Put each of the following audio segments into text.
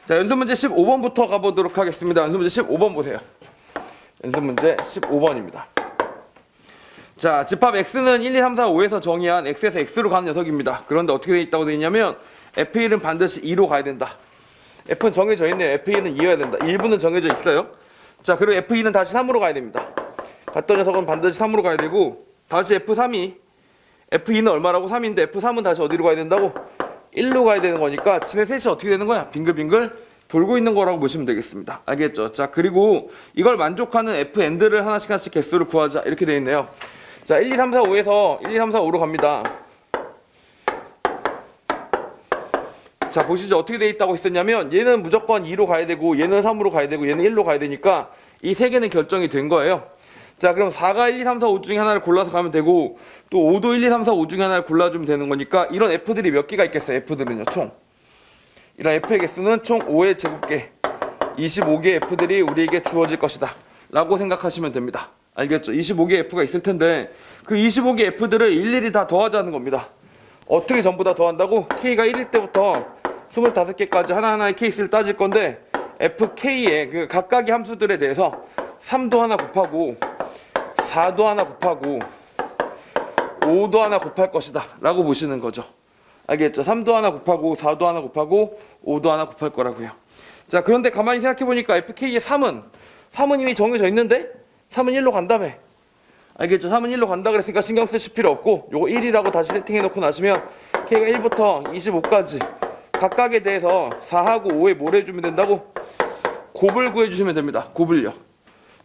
자, 연습 문제 15번부터 가보도록 하겠습니다. 연습 문제 15번 보세요. 연습 문제 15번입니다. 자, 집합 x는 1, 2, 3, 4, 5에서 정의한 x에서 x로 가는 녀석입니다. 그런데 어떻게 되어 있다고 되어 있냐면 f1은 반드시 2로 가야 된다. f는 정해져 있네요. f1은 2여야 된다. 1부는 정해져 있어요. 자, 그리고 f2는 다시 3으로 가야 됩니다. 갔던 녀석은 반드시 3으로 가야 되고, 다시 f3이 f2는 얼마라고? 3인데 f3은 다시 어디로 가야 된다고? 1로 가야 되는 거니까 지네 셋이 어떻게 되는 거야? 빙글빙글 돌고 있는 거라고 보시면 되겠습니다. 알겠죠? 자, 그리고 이걸 만족하는 fn들을 하나씩 개수를 구하자. 이렇게 되어 있네요. 자, 1, 2, 3, 4, 5에서 1, 2, 3, 4, 5로 갑니다. 자, 보시죠. 어떻게 되어 있다고 했었냐면 얘는 무조건 2로 가야 되고 얘는 3으로 가야 되고 얘는 1로 가야 되니까 이 세 개는 결정이 된 거예요. 자, 그럼 4가 1, 2, 3, 4, 5 중에 하나를 골라서 가면 되고 또 5도 1, 2, 3, 4, 5 중에 하나를 골라주면 되는 거니까 이런 f들이 몇 개가 있겠어요? f들은요, 총. 이런 f의 개수는 총 5의 제곱개 25개의 f들이 우리에게 주어질 것이다 라고 생각하시면 됩니다. 알겠죠? 25개의 f가 있을 텐데 그 25개 f들을 일일이 다 더하자는 겁니다. 어떻게 전부 다 더한다고? k가 1일 때부터 25개까지 하나하나의 케이스를 따질 건데 fk의 그 각각의 함수들에 대해서 3도 하나 곱하고 4도 하나 곱하고 5도 하나 곱할 것이다 라고 보시는 거죠. 알겠죠? 3도 하나 곱하고 4도 하나 곱하고 5도 하나 곱할 거라고요. 자, 그런데 가만히 생각해보니까 fk의 3은 이미 정해져 있는데 3은 1로 간다며. 알겠죠? 3은 1로 간다 그랬으니까 신경 쓰실 필요 없고 요거 1이라고 다시 세팅해 놓고 나시면 k가 1부터 25까지 각각에 대해서 4하고 5에 뭘 해주면 된다고? 곱을 구해주시면 됩니다. 곱을요.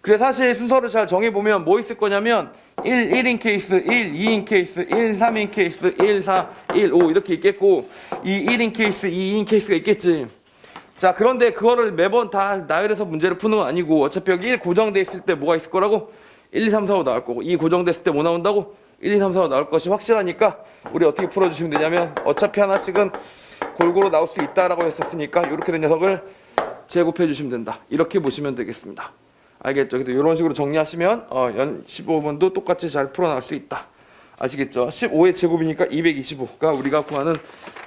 그래 사실 순서를 잘 정해보면 뭐 있을 거냐면 1인 케이스, 1, 2인 케이스, 1, 3인 케이스, 1, 4, 1, 5 이렇게 있겠고 이 1인 케이스, 2인 케이스가 있겠지. 자, 그런데 그거를 매번 다 나열해서 문제를 푸는 건 아니고 어차피 여기 1 고정돼 있을 때 뭐가 있을 거라고? 1, 2, 3, 4, 5 나올 거고 2 고정됐을 때 뭐 나온다고? 1, 2, 3, 4, 5 나올 것이 확실하니까 우리 어떻게 풀어주시면 되냐면 어차피 하나씩은 골고루 나올 수 있다라고 했었으니까 이렇게 된 녀석을 제곱해 주시면 된다. 이렇게 보시면 되겠습니다. 알겠죠? 그래서 이런 식으로 정리하시면 연 15번도 똑같이 잘 풀어나갈 수 있다. 아시겠죠? 15의 제곱이니까 225가 우리가 구하는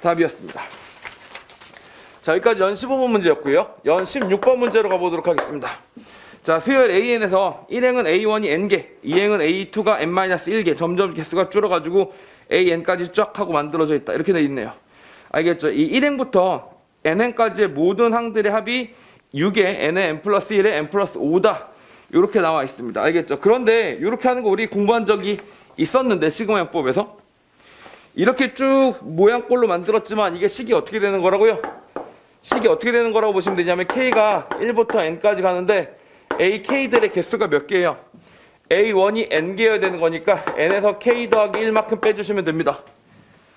답이었습니다. 자, 여기까지 연 15번 문제였고요. 연 16번 문제로 가보도록 하겠습니다. 자, 수열 AN에서 1행은 A1이 N개, 2행은 A2가 N-1개, 점점 개수가 줄어가지고 AN까지 쫙 하고 만들어져 있다. 이렇게 돼 있네요. 알겠죠? 이 1행부터 N행까지의 모든 항들의 합이 6의 N의 N 플러스 1의 N 플러스 5다. 이렇게 나와 있습니다. 알겠죠? 그런데 이렇게 하는 거 우리 공부한 적이 있었는데 시그마 형법에서 이렇게 쭉 모양꼴로 만들었지만 이게 식이 어떻게 되는 거라고요? 식이 어떻게 되는 거라고 보시면 되냐면 K가 1부터 N까지 가는데 AK들의 개수가 몇 개예요? A1이 N개여야 되는 거니까 N에서 K 더하기 1만큼 빼주시면 됩니다.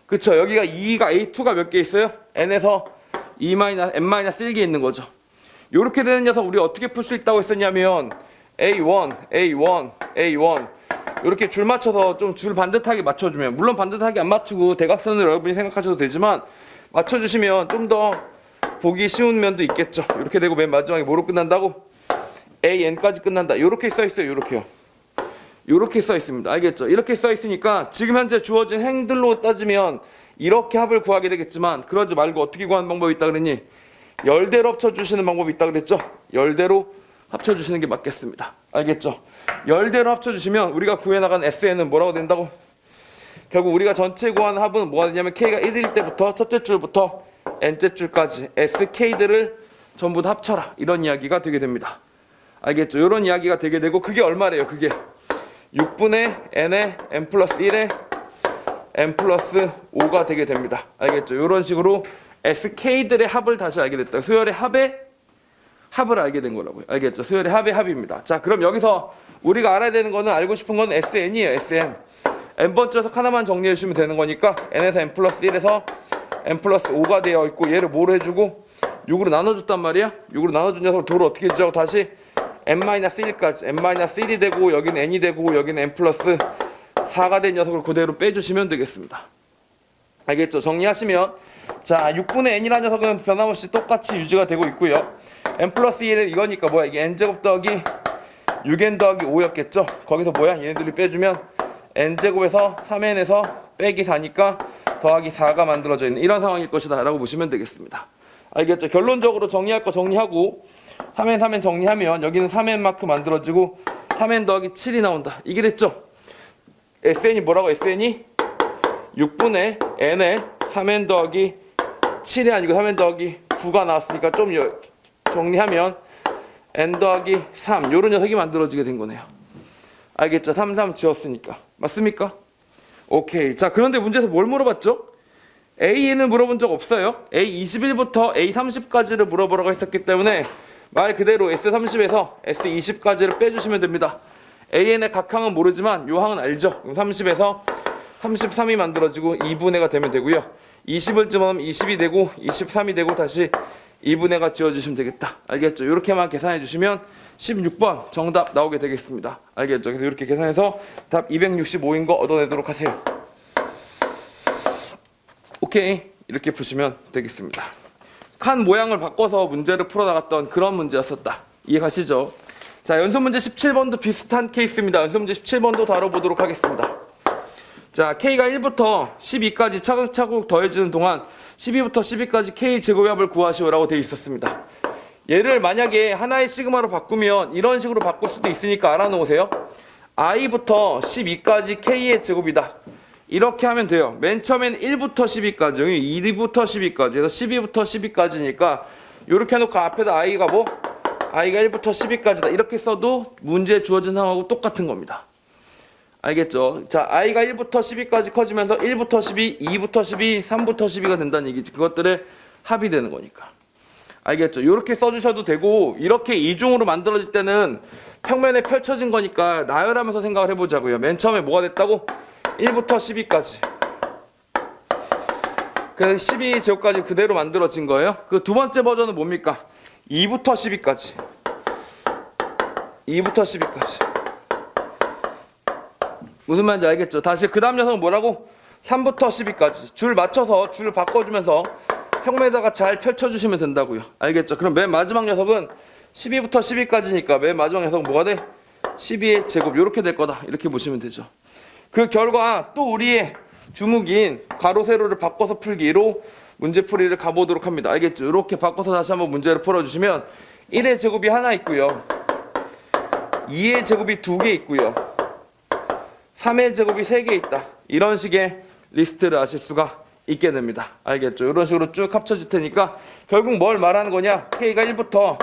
그쵸? 여기가 2가 A2가 몇 개 있어요? N에서 N-1개 있는 거죠. 이렇게 되는 녀석 우리 어떻게 풀 수 있다고 했었냐면 A1, A1, A1 이렇게 줄 맞춰서 좀 줄 반듯하게 맞춰주면, 물론 반듯하게 안 맞추고 대각선으로 여러분이 생각하셔도 되지만 맞춰주시면 좀 더 보기 쉬운 면도 있겠죠. 이렇게 되고 맨 마지막에 뭐로 끝난다고? AN까지 끝난다. 이렇게 써 있어요. 이렇게요. 이렇게 써 있습니다. 알겠죠? 이렇게 써 있으니까 지금 현재 주어진 행들로 따지면 이렇게 합을 구하게 되겠지만 그러지 말고 어떻게 구하는 방법이 있다 그랬니? 열대로 합쳐주시는 방법이 있다 그랬죠? 열대로 합쳐주시는 게 맞겠습니다. 알겠죠? 열대로 합쳐주시면 우리가 구해나간 SN은 뭐라고 된다고? 결국 우리가 전체 구하는 합은 뭐가 되냐면 K가 1일 때부터 첫째 줄부터 n째 줄까지 SK들을 전부 다 합쳐라. 이런 이야기가 되게 됩니다. 알겠죠? 이런 이야기가 되게 되고 그게 얼마래요? 그게 6분의 n의 n 플러스 1의 n 플러스 5가 되게 됩니다. 알겠죠? 이런 식으로 SK들의 합을 다시 알게 됐다. 수열의 합의 합을 알게 된 거라고요. 알겠죠? 수열의 합의 합입니다. 자, 그럼 여기서 우리가 알아야 되는 거는 알고 싶은 건 SN이에요. SN. n번째 녀석 하나만 정리해 주시면 되는 거니까 n에서 n 플러스 1에서 n 플러스 5가 되어 있고 얘를 뭐로 해주고 6으로 나눠줬단 말이야. 6으로 나눠준 녀석을 도로 어떻게 해주자고 다시 n-1까지 n-1이 되고 여기는 n이 되고 여기는 n 플러스 4가 된 녀석을 그대로 빼주시면 되겠습니다. 알겠죠? 정리하시면 자 6분의 n이라는 녀석은 변함없이 똑같이 유지가 되고 있고요. n 플러스 1은 이거니까 뭐야? 이게 n제곱 더하기 6n 더하기 5였겠죠? 거기서 뭐야? 얘네들이 빼주면 n제곱에서 3n에서 빼기 4니까 더하기 4가 만들어져 있는 이런 상황일 것이다 라고 보시면 되겠습니다. 알겠죠? 결론적으로 정리할 거 정리하고 3n 3n 정리하면 여기는 3n 마크 만들어지고 3n 더하기 7이 나온다. 이게 됐죠? SN이 뭐라고? SN이 6분의 n에 3n 더하기 7이 아니고 3n 더하기 9가 나왔으니까 좀 정리하면 n 더하기 3 요런 녀석이 만들어지게 된 거네요. 알겠죠? 3, 3 지웠으니까. 맞습니까? 오케이. 자, 그런데 문제에서 뭘 물어봤죠? A는 물어본 적 없어요. A21부터 A30까지를 물어보라고 했었기 때문에 말 그대로 S30에서 S20까지를 빼주시면 됩니다. AN의 각 항은 모르지만 요 항은 알죠? 30에서 33이 만들어지고 2분의가 되면 되고요. 20을 집어넣으면 20이 되고 23이 되고 다시 2분의가 지워주시면 되겠다. 알겠죠? 이렇게만 계산해 주시면 16번 정답 나오게 되겠습니다. 알겠죠? 그래서 이렇게 계산해서 답 265인 거 얻어내도록 하세요. 오케이. 이렇게 푸시면 되겠습니다. 칸 모양을 바꿔서 문제를 풀어나갔던 그런 문제였었다. 이해가시죠? 자, 연습문제 17번도 비슷한 케이스입니다. 연습문제 17번도 다뤄보도록 하겠습니다. 자, K가 1부터 12까지 차곡차곡 더해지는 동안 12부터 12까지 K 제곱합을 구하시오라고 되어 있었습니다. 얘를 만약에 하나의 시그마로 바꾸면 이런 식으로 바꿀 수도 있으니까 알아놓으세요. i부터 12까지 K의 제곱이다. 이렇게 하면 돼요. 맨 처음엔 1부터 12까지, 2부터 12까지, 그래서 12부터 12까지니까 이렇게 해놓고 앞에다 i가 뭐? i가 1부터 12까지다. 이렇게 써도 문제에 주어진 상황하고 똑같은 겁니다. 알겠죠? 자, i가 1부터 12까지 커지면서 1부터 12, 2부터 12, 3부터 12가 된다는 얘기지. 그것들의 합이 되는 거니까. 알겠죠? 이렇게 써주셔도 되고 이렇게 이중으로 만들어질 때는 평면에 펼쳐진 거니까 나열하면서 생각을 해보자고요. 맨 처음에 뭐가 됐다고? 1부터 12까지. 그 12제곱까지 그대로 만들어진 거예요. 그 두 번째 버전은 뭡니까? 2부터 12까지. 2부터 12까지. 무슨 말인지 알겠죠? 다시 그 다음 녀석은 뭐라고? 3부터 12까지. 줄 맞춰서 줄 바꿔주면서 평면에다가 잘 펼쳐주시면 된다고요. 알겠죠? 그럼 맨 마지막 녀석은 12부터 12까지니까 맨 마지막 녀석은 뭐가 돼? 12의 제곱. 이렇게 될 거다. 이렇게 보시면 되죠. 그 결과 또 우리의 주목인 가로 세로를 바꿔서 풀기로 문제풀이를 가보도록 합니다. 알겠죠? 이렇게 바꿔서 다시 한번 문제를 풀어주시면 1의 제곱이 하나 있고요, 2의 제곱이 2개 있고요, 3의 제곱이 3개 있다. 이런 식의 리스트를 아실 수가 있게 됩니다. 알겠죠? 이런 식으로 쭉 합쳐질 테니까 결국 뭘 말하는 거냐? K가 1부터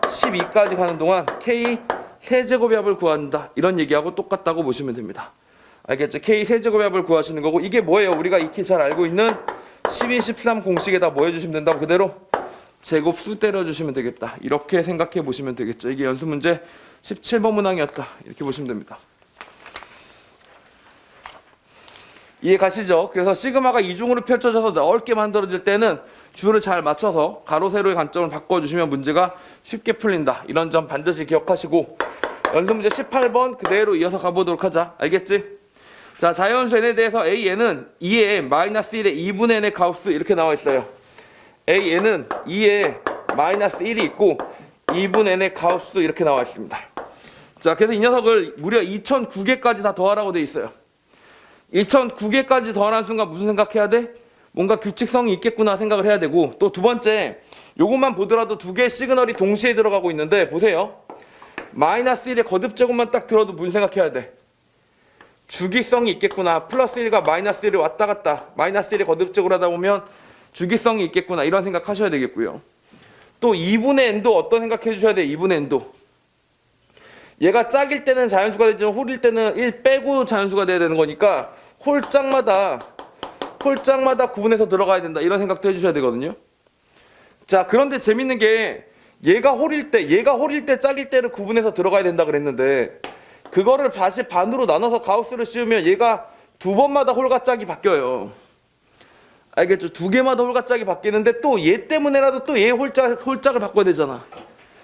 12까지 가는 동안 K 세제곱의 합을 구한다. 이런 얘기하고 똑같다고 보시면 됩니다. 알겠죠? K 세제곱의 합을 구하시는 거고, 이게 뭐예요? 우리가 익히 잘 알고 있는 12, 13 공식에다 뭐 해주시면 된다고? 그대로 제곱수 때려주시면 되겠다. 이렇게 생각해 보시면 되겠죠. 이게 연습 문제 17번 문항이었다. 이렇게 보시면 됩니다. 이해 가시죠? 그래서 시그마가 이중으로 펼쳐져서 넓게 만들어질 때는 줄을 잘 맞춰서 가로 세로의 관점을 바꿔주시면 문제가 쉽게 풀린다. 이런 점 반드시 기억하시고, 연습 문제 18번 그대로 이어서 가보도록 하자. 알겠지? 자, 자연수 n에 대해서 AN은 2의 마이너스 1의 2분의 n의 가우스 이렇게 나와 있어요. AN은 2의 마이너스 1이 있고 2분의 n의 가우스 이렇게 나와 있습니다. 자, 그래서 이 녀석을 무려 2009개까지 다 더하라고 돼 있어요. 2009개까지 더하는 순간 무슨 생각해야 돼? 뭔가 규칙성이 있겠구나 생각을 해야 되고, 또 두 번째, 요것만 보더라도 두 개의 시그널이 동시에 들어가고 있는데 보세요. 마이너스 1의 거듭 제곱만 딱 들어도 무슨 생각해야 돼? 주기성이 있겠구나. 플러스 1과 마이너스 1이 왔다 갔다 마이너스 1의 거듭 제곱을 하다 보면 주기성이 있겠구나. 이런 생각 하셔야 되겠고요. 또 2분의 n도 어떤 생각 해주셔야 돼? 2분의 n도 얘가 짝일 때는 자연수가 되지만 홀일 때는 1 빼고 자연수가 돼야 되는 거니까 홀짝마다 구분해서 들어가야 된다. 이런 생각도 해주셔야 되거든요. 자, 그런데 재밌는 게 얘가 홀일 때 짝일 때를 구분해서 들어가야 된다 그랬는데, 그거를 다시 반으로 나눠서 가우스를 씌우면 얘가 두 번마다 홀과 짝이 바뀌어요. 알겠죠? 두 개마다 홀과 짝이 바뀌는데 또 얘 때문에라도 또 얘 홀짝을 바꿔야 되잖아.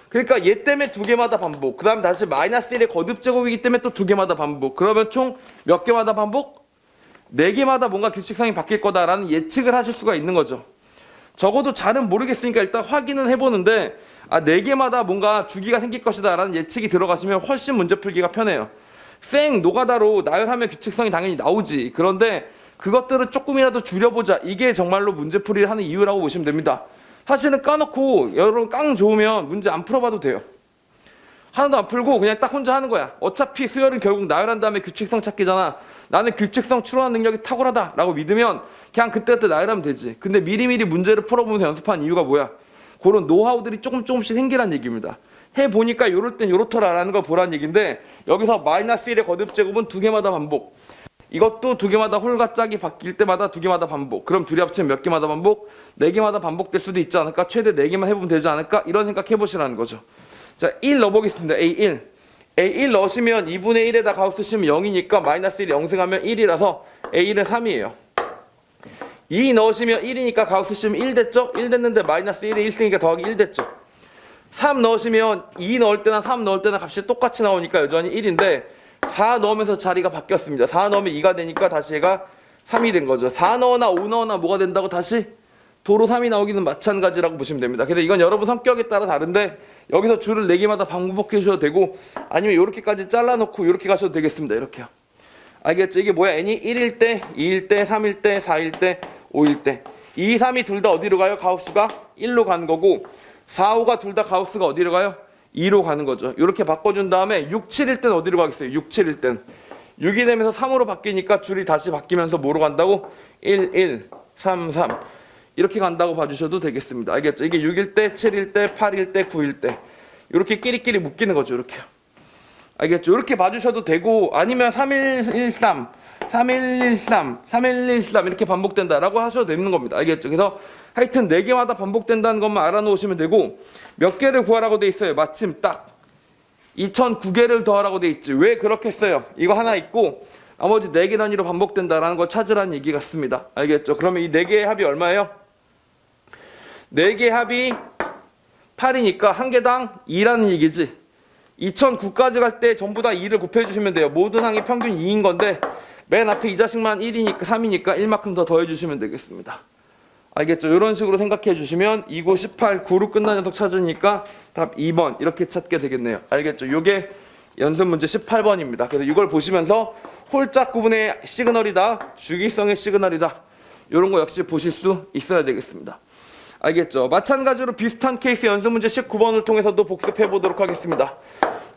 그러니까 얘 때문에 두 개마다 반복, 그 다음 다시 마이너스 1의 거듭 제곱이기 때문에 또 두 개마다 반복. 그러면 총 몇 개마다 반복? 4개마다 뭔가 규칙성이 바뀔 거다라는 예측을 하실 수가 있는 거죠. 적어도 잘은 모르겠으니까 일단 확인은 해보는데, 4개마다 뭔가 주기가 생길 것이다 라는 예측이 들어가시면 훨씬 문제 풀기가 편해요. 생 노가다로 나열하면 규칙성이 당연히 나오지. 그런데 그것들을 조금이라도 줄여보자, 이게 정말로 문제풀이를 하는 이유라고 보시면 됩니다. 사실은 까놓고 여러분 깡 좋으면 문제 안 풀어봐도 돼요. 하나도 안 풀고 그냥 딱 혼자 하는 거야. 어차피 수열은 결국 나열한 다음에 규칙성 찾기잖아. 나는 규칙성 추론하는 능력이 탁월하다 라고 믿으면 그냥 그때그때 나열하면 되지. 근데 미리미리 문제를 풀어보면서 연습한 이유가 뭐야? 그런 노하우들이 조금씩 생기란 얘기입니다. 해보니까 요럴 땐 요렇더라라는 걸 보란 얘기인데, 여기서 마이너스 1의 거듭 제곱은 두 개마다 반복, 이것도 두 개마다 홀과 짝이 바뀔 때마다 두 개마다 반복. 그럼 둘이 합치면 몇 개마다 반복? 네 개마다 반복될 수도 있지 않을까? 최대 네 개만 해보면 되지 않을까? 이런 생각 해보시라는 거죠. 자, 1 넣어보겠습니다. A1. A1 넣으시면 2분의 1에다 가우스 쓰시면 0이니까 마이너스 1이 0승하면 1이라서 A1은 3이에요. 2 넣으시면 1이니까 가우스 쓰시면 1 됐죠? 1 됐는데 마이너스 1이 1승이니까 더하기 1 됐죠? 3 넣으시면 2 넣을 때나 3 넣을 때나 값이 똑같이 나오니까 여전히 1인데 4 넣으면서 자리가 바뀌었습니다. 4 넣으면 2가 되니까 다시 얘가 3이 된 거죠. 4 넣거나 5 넣거나 뭐가 된다고 다시 도로 3이 나오기는 마찬가지라고 보시면 됩니다. 그래서 이건 여러분 성격에 따라 다른데 여기서 줄을 4개마다 반복해 주셔도 되고, 아니면 이렇게까지 잘라놓고 이렇게 가셔도 되겠습니다. 이렇게요. 알겠죠? 이게 뭐야? n이 1일 때, 2일 때, 3일 때, 4일 때, 5일 때. 2, 3이 둘 다 어디로 가요? 가우스가 1로 가는 거고, 4, 5가 둘 다 가우스가 어디로 가요? 2로 가는 거죠. 이렇게 바꿔준 다음에 6, 7일 땐 어디로 가겠어요? 6, 7일 땐 6이 되면서 3으로 바뀌니까 줄이 다시 바뀌면서 뭐로 간다고? 1, 1, 3, 3 이렇게 간다고 봐주셔도 되겠습니다. 알겠죠? 이게 6일 때, 7일 때, 8일 때, 9일 때 이렇게 끼리끼리 묶이는 거죠. 이렇게요. 알겠죠? 이렇게 봐주셔도 되고, 아니면 3113, 3113, 3113 이렇게 반복된다라고 하셔도 되는 겁니다. 알겠죠? 그래서 하여튼 4개마다 반복된다는 것만 알아놓으시면 되고, 몇 개를 구하라고 돼 있어요? 마침 딱 2009개를 더하라고 돼 있지. 왜 그렇게 써요? 이거 하나 있고 나머지 4개 단위로 반복된다라는 걸 찾으라는 얘기 같습니다. 알겠죠? 그러면 이 4개의 합이 얼마예요? 4개의 합이 8이니까 한 개당 2라는 얘기지. 2009까지 갈 때 전부 다 2를 곱해주시면 돼요. 모든 항이 평균 2인 건데 맨 앞에 이 자식만 1이니까 3이니까 1만큼 더 더해주시면 되겠습니다. 알겠죠? 이런 식으로 생각해 주시면 2, 9, 18, 9로 끝난 녀석 찾으니까 답 2번 이렇게 찾게 되겠네요. 알겠죠? 이게 연습 문제 18번입니다. 그래서 이걸 보시면서 홀짝 구분의 시그널이다, 주기성의 시그널이다, 이런 거 역시 보실 수 있어야 되겠습니다. 알겠죠? 마찬가지로 비슷한 케이스 연습 문제 19번을 통해서도 복습해 보도록 하겠습니다.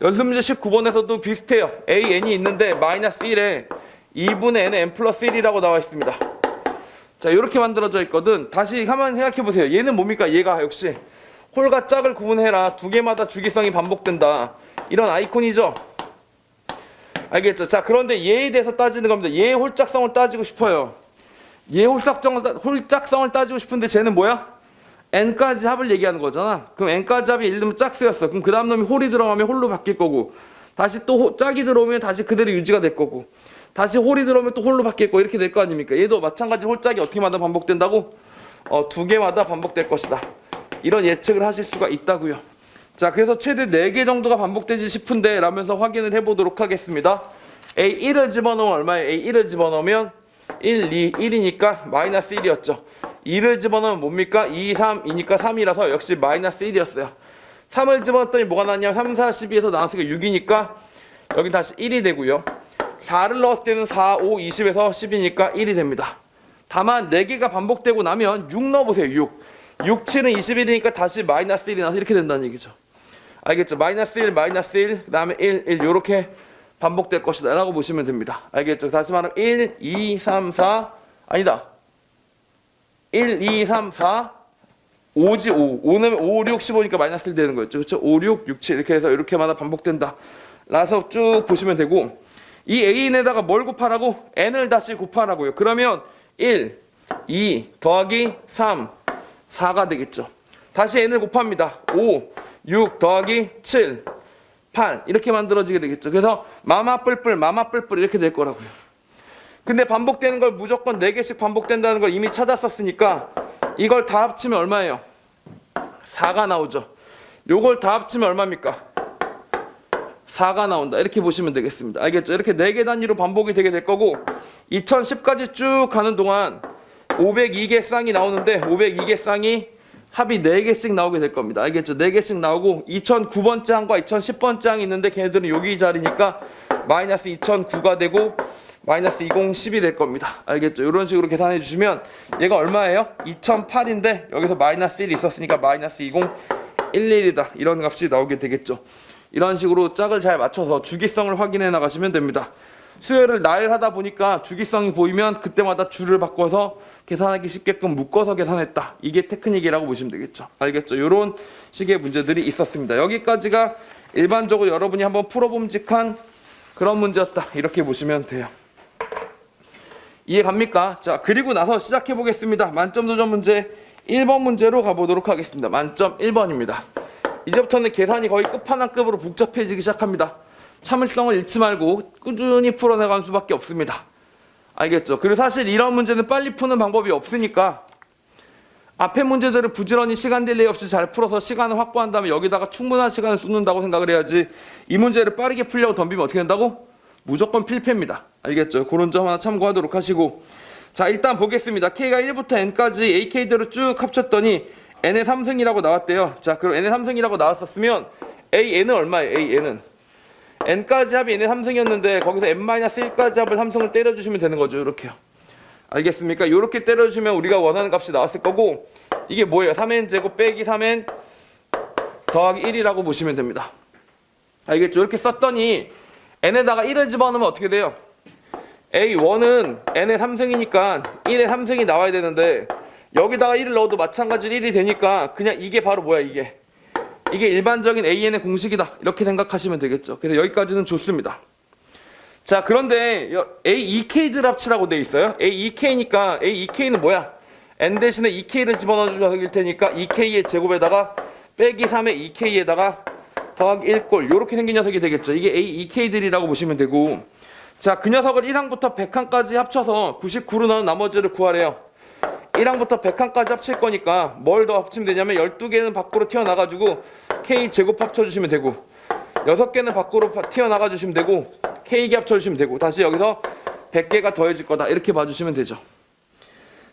연습 문제 19번에서도 비슷해요. a, n이 있는데 마이너스 1에 2분의 n은 n 플러스 1이라고 나와 있습니다. 자, 이렇게 만들어져 있거든. 다시 한번 생각해 보세요. 얘는 뭡니까? 얘가 역시 홀과 짝을 구분해라, 두 개마다 주기성이 반복된다, 이런 아이콘이죠. 알겠죠? 자, 그런데 얘에 대해서 따지는 겁니다. 얘의 홀짝성을 따지고 싶어요. 얘의 홀짝성을 따지고 싶은데 쟤는 뭐야? n까지 합을 얘기하는 거잖아. 그럼 n까지 합이 예를 들면 짝수였어. 그럼 그 다음 놈이 홀이 들어가면 홀로 바뀔 거고, 다시 또 짝이 들어오면 다시 그대로 유지가 될 거고, 다시 홀이 들어오면 또 홀로 바뀔 거, 이렇게 될 거 아닙니까? 얘도 마찬가지로 홀짝이 어떻게마다 반복된다고? 두 개마다 반복될 것이다. 이런 예측을 하실 수가 있다고요. 자, 그래서 최대 4개 정도가 반복되지 싶은데 라면서 확인을 해보도록 하겠습니다. A1을 집어넣으면 얼마예요? A1을 집어넣으면 1, 2, 1이니까 마이너스 1이었죠. 2를 집어넣으면 뭡니까? 2, 3이니까 3이라서 역시 마이너스 1이었어요. 3을 집어넣었더니 뭐가 나왔냐면 3, 4, 12에서 나왔으니까 6이니까 여기 다시 1이 되고요. 4를 넣었을 때는 4, 5, 20에서 10이니까 1이 됩니다. 다만 4개가 반복되고 나면 6 넣어보세요. 6, 7은 21이니까 다시 마이너스 1이 나서 이렇게 된다는 얘기죠. 알겠죠? 마이너스 1, 마이너스 1, 그 다음에 1, 1 이렇게 반복될 것이다 라고 보시면 됩니다. 알겠죠? 다시 말하면 1, 2, 3, 4 아니다. 1, 2, 3, 4 5지 5. 5는 5, 6, 15니까 마이너스 1 되는 거였죠. 그렇죠? 5, 6, 6, 7 이렇게 해서 이렇게마다 반복된다 라서 쭉 보시면 되고, 이 a에다가 뭘 곱하라고? n을 다시 곱하라고요. 그러면 1, 2 더하기 3, 4가 되겠죠. 다시 n을 곱합니다. 5, 6 더하기 7, 8 이렇게 만들어지게 되겠죠. 그래서 마마 뿔뿔 이렇게 될 거라고요. 근데 반복되는 걸 무조건 4개씩 반복된다는 걸 이미 찾았었으니까 이걸 다 합치면 얼마예요? 4가 나오죠. 요걸 다 합치면 얼마입니까? 4가 나온다. 이렇게 보시면 되겠습니다. 알겠죠? 이렇게 4개 단위로 반복이 되게 될 거고, 2010까지 쭉 가는 동안 502개 쌍이 나오는데 502개 쌍이 합이 4개씩 나오게 될 겁니다. 알겠죠? 4개씩 나오고 2009번째 항과 2010번째 항이 있는데 걔네들은 여기 자리니까 마이너스 2009가 되고, 마이너스 20, 10이 될 겁니다. 알겠죠? 이런 식으로 계산해 주시면 얘가 얼마예요? 2008인데 여기서 마이너스 1이 있었으니까 마이너스 20, 11이다. 이런 값이 나오게 되겠죠. 이런 식으로 짝을 잘 맞춰서 주기성을 확인해 나가시면 됩니다. 수열을 나열하다 보니까 주기성이 보이면 그때마다 줄을 바꿔서 계산하기 쉽게끔 묶어서 계산했다. 이게 테크닉이라고 보시면 되겠죠. 알겠죠? 이런 식의 문제들이 있었습니다. 여기까지가 일반적으로 여러분이 한번 풀어봄직한 그런 문제였다. 이렇게 보시면 돼요. 이해 갑니까? 자, 그리고 나서 시작해 보겠습니다. 만점 도전 문제 1번 문제로 가보도록 하겠습니다. 만점 1번입니다. 이제부터는 계산이 거의 끝판왕급으로 복잡해지기 시작합니다. 참을성을 잃지 말고 꾸준히 풀어나가는 수밖에 없습니다. 알겠죠? 그리고 사실 이런 문제는 빨리 푸는 방법이 없으니까 앞에 문제들을 부지런히 시간 딜레이 없이 잘 풀어서 시간을 확보한 다음에 여기다가 충분한 시간을 쏟는다고 생각을 해야지, 이 문제를 빠르게 풀려고 덤비면 어떻게 된다고? 무조건 필패입니다. 알겠죠? 그런 점 하나 참고하도록 하시고, 자, 일단 보겠습니다. K가 1부터 N까지 AK들을 쭉 합쳤더니 N의 3승이라고 나왔대요. 자, 그럼 N의 3승이라고 나왔었으면 AN은 얼마예요? AN은 N까지 합이 N의 3승이었는데 거기서 N-1까지 합을 3승을 때려주시면 되는 거죠. 이렇게요. 알겠습니까? 이렇게 때려주시면 우리가 원하는 값이 나왔을 거고, 이게 뭐예요? 3n제곱 빼기 3n 더하기 1이라고 보시면 됩니다. 알겠죠? 이렇게 썼더니 n에다가 1을 집어넣으면 어떻게 돼요? A1은 n의 3승이니까 1의 3승이 나와야 되는데 여기다가 1을 넣어도 마찬가지로 1이 되니까 그냥 이게 바로 뭐야, 이게 일반적인 AN의 공식이다. 이렇게 생각하시면 되겠죠. 그래서 여기까지는 좋습니다. 자, 그런데 AEK들 합치라고 돼 있어요. AEK니까 AEK는 뭐야? N 대신에 EK를 집어넣어 주실 테니까 EK의 제곱에다가 빼기 3의 EK에다가 더하기 1꼴, 요렇게 생긴 녀석이 되겠죠. 이게 AEK들이라고 보시면 되고, 자, 그 녀석을 1항부터 100항까지 합쳐서 99로 나눈 나머지를 구하래요. 1항부터 100항까지 합칠 거니까 뭘 더 합치면 되냐면 12개는 밖으로 튀어나가지고 K 제곱 합쳐주시면 되고, 6개는 밖으로 튀어나가주시면 되고 K개 합쳐주시면 되고, 다시 여기서 100개가 더해질 거다. 이렇게 봐주시면 되죠.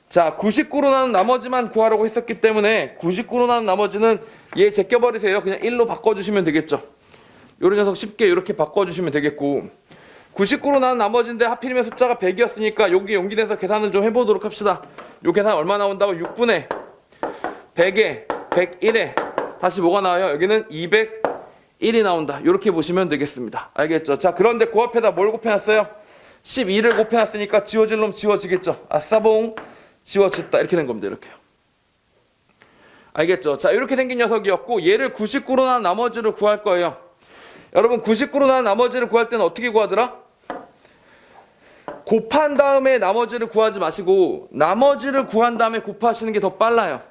자, 99로 나눈 나머지만 구하라고 했었기 때문에 99로 나눈 나머지는 얘 제껴버리세요. 그냥 1로 바꿔주시면 되겠죠. 요런 녀석 쉽게 이렇게 바꿔주시면 되겠고, 99로 나눈 나머지인데 하필이면 숫자가 100이었으니까 여기 용기 내서 계산을 좀 해보도록 합시다. 요 계산 얼마 나온다고? 6분의 100에 101에 다시 뭐가 나와요? 여기는 201이 나온다. 이렇게 보시면 되겠습니다. 알겠죠? 자, 그런데 그 앞에다 뭘 곱해놨어요? 12를 곱해놨으니까 지워질 놈 지워지겠죠? 아싸봉, 지워졌다. 이렇게 된 겁니다. 이렇게요. 알겠죠? 자, 이렇게 생긴 녀석이었고, 얘를 99로 나눈 나머지를 구할 거예요. 여러분, 99로 나눈 나머지를 구할 때는 어떻게 구하더라? 곱한 다음에 나머지를 구하지 마시고 나머지를 구한 다음에 곱하시는 게 더 빨라요.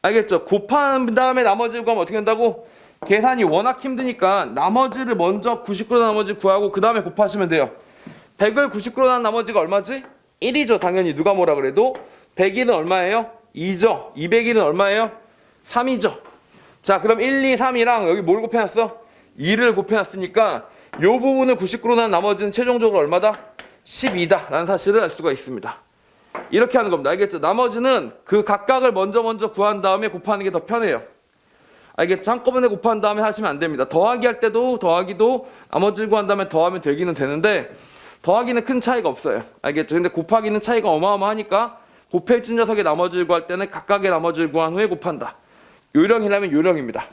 알겠죠? 곱한 다음에 나머지를 구하면 어떻게 한다고? 계산이 워낙 힘드니까 나머지를 먼저 99로 나머지 구하고 그 다음에 곱하시면 돼요. 100을 99로 나눈 나머지가 얼마지? 1이죠. 당연히 누가 뭐라 그래도. 101은 얼마예요? 2죠. 201은 얼마예요? 3이죠. 자, 그럼 1, 2, 3이랑 여기 뭘 곱해놨어? 2를 곱해놨으니까 요 부분을 99로 나눈 나머지는 최종적으로 얼마다? 12다 라는 사실을 알 수가 있습니다. 이렇게 하는 겁니다. 알겠죠? 나머지는 그 각각을 먼저 구한 다음에 곱하는 게 더 편해요. 알겠죠? 한꺼번에 곱한 다음에 하시면 안 됩니다. 더하기 할 때도 더하기도 나머지를 구한 다음에 더하면 되기는 되는데 더하기는 큰 차이가 없어요. 알겠죠? 근데 곱하기는 차이가 어마어마하니까 곱해진 녀석의 나머지를 구할 때는 각각의 나머지를 구한 후에 곱한다. 요령이라면 요령입니다.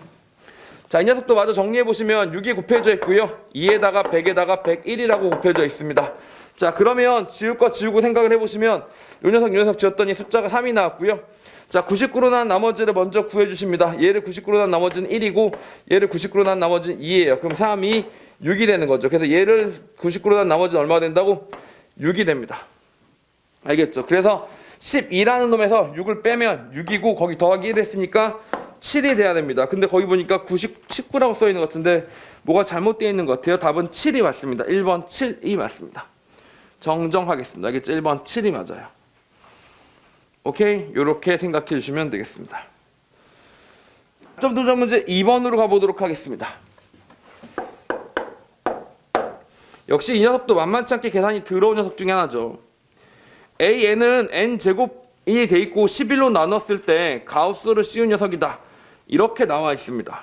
자, 이 녀석도 마저 정리해보시면 6이 곱해져 있고요. 2에다가 100에다가 101이라고 곱해져 있습니다. 자, 그러면 지울 거 지우고 생각을 해보시면 요 녀석 지웠더니 숫자가 3이 나왔고요. 자, 99로 난 나머지를 먼저 구해주십니다. 얘를 99로 난 나머지는 1이고 얘를 99로 난 나머지는 2예요. 그럼 3이 6이 되는 거죠. 그래서 얘를 99로 난 나머지는 얼마가 된다고? 6이 됩니다. 알겠죠? 그래서 12라는 놈에서 6을 빼면 6이고 거기 더하기 1 했으니까 7이 돼야 됩니다. 근데 거기 보니까 19라고 써있는 것 같은데 뭐가 잘못되어 있는 것 같아요. 답은 7이 맞습니다. 1번 7이 맞습니다. 정정하겠습니다. 알겠죠? 1번 7이 맞아요. 오케이? 요렇게 생각해 주시면 되겠습니다. 점 도전 문제 2번으로 가보도록 하겠습니다. 역시 이 녀석도 만만치 않게 계산이 더러운 녀석 중에 하나죠. AN은 N제곱이 돼 있고 11로 나눴을 때 가우스를 씌운 녀석이다. 이렇게 나와 있습니다.